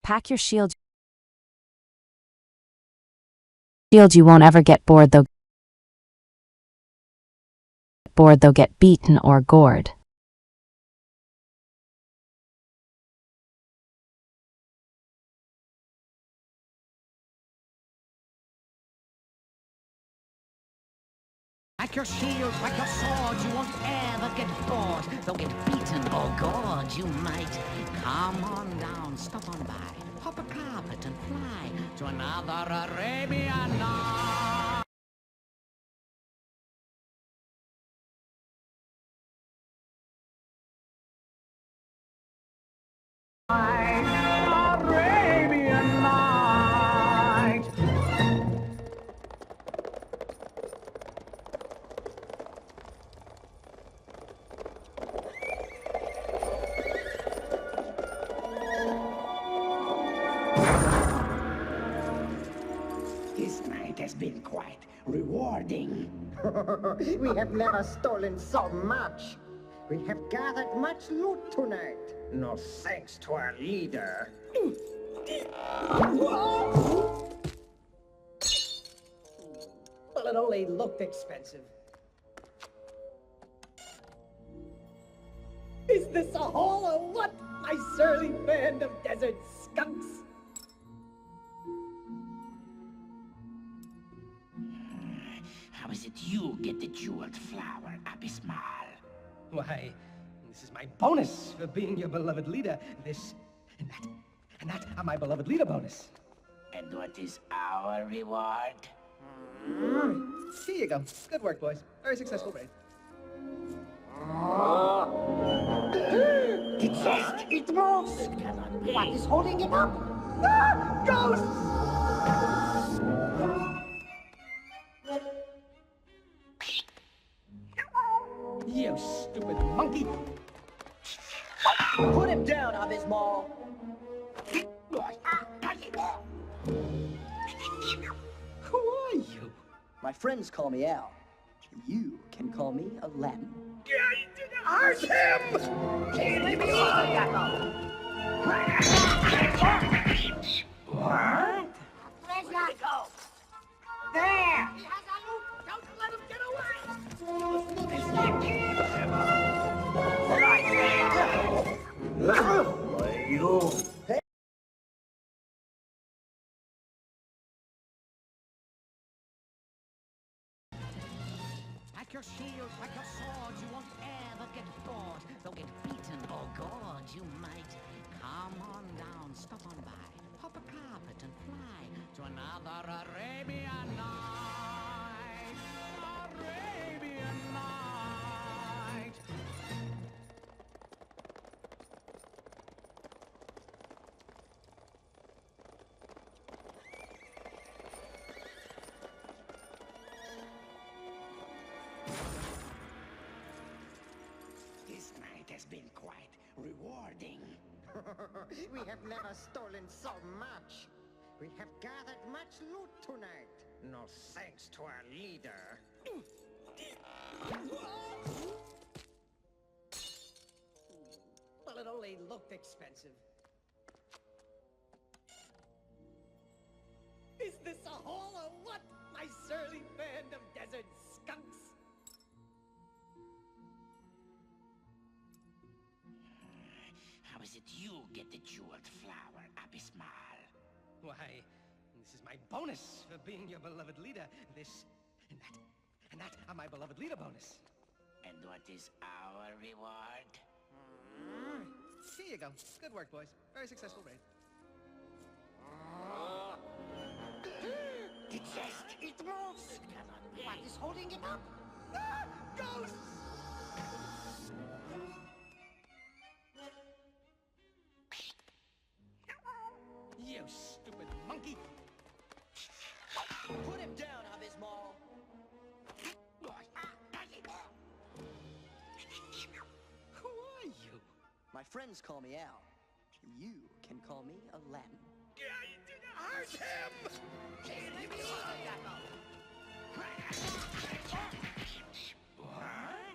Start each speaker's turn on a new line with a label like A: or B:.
A: Pack your shield. You won't ever get bored though. Get beaten or gored.
B: Pack your shield, pack your sword, you won't ever get bored. Though get beaten or gored, you might. Come on down, stop on by, hop a carpet and fly to another Arabian night. Arabian night.
C: This night has been quite rewarding.
D: We have never stolen so much. We have gathered much loot tonight. No thanks to our leader. Well, it only looked expensive. Is this a haul or what, my surly band of desert skunks?
C: How is it you get the jeweled flower, Abysmal?
D: Why, this is my bonus for being your beloved leader. This and that are my beloved leader bonus.
C: And what is our reward?
D: Here you go. Good work, boys. Very successful raid.
C: The chest, it moves! It cannot be.
D: What is holding it up? Ah! Ghosts! You stupid monkey! Put him down, Abysmal! Who are you? My friends call me Al. You can call me Aladdin.
C: Hurt him!
D: Leave me alone!
C: What?
B: Where's that go?
C: There!
B: He has a loot! Don't let him get away!
C: You.
B: Pack your shield, pack your sword, you won't ever get bored. Though get beaten or gored, you might. Come on down, stop on by, hop a carpet and fly to another Arabian night. Arabian night.
C: This night has been quite rewarding.
D: We have never stolen so much. We have gathered much loot tonight. No thanks to our leader. Well, it only looked expensive. Is this a haul or what, my surly band of desert skunks?
C: How is it you get the jeweled flower, Abysmal?
D: Why, this is my bonus for being your beloved leader. This and that are my beloved leader bonus.
C: And what is our reward?
D: Here you go. Good work, boys. Very successful raid.
C: The chest, it moves! It cannot be.
B: What is holding it up?
D: Ah! Ghosts! You stupid monkey! Put him down, Abysmal! Who are you? My friends call me Al. You can call me Aladdin.
C: Hurt him!
B: Leave me alone, Gecko.
C: What?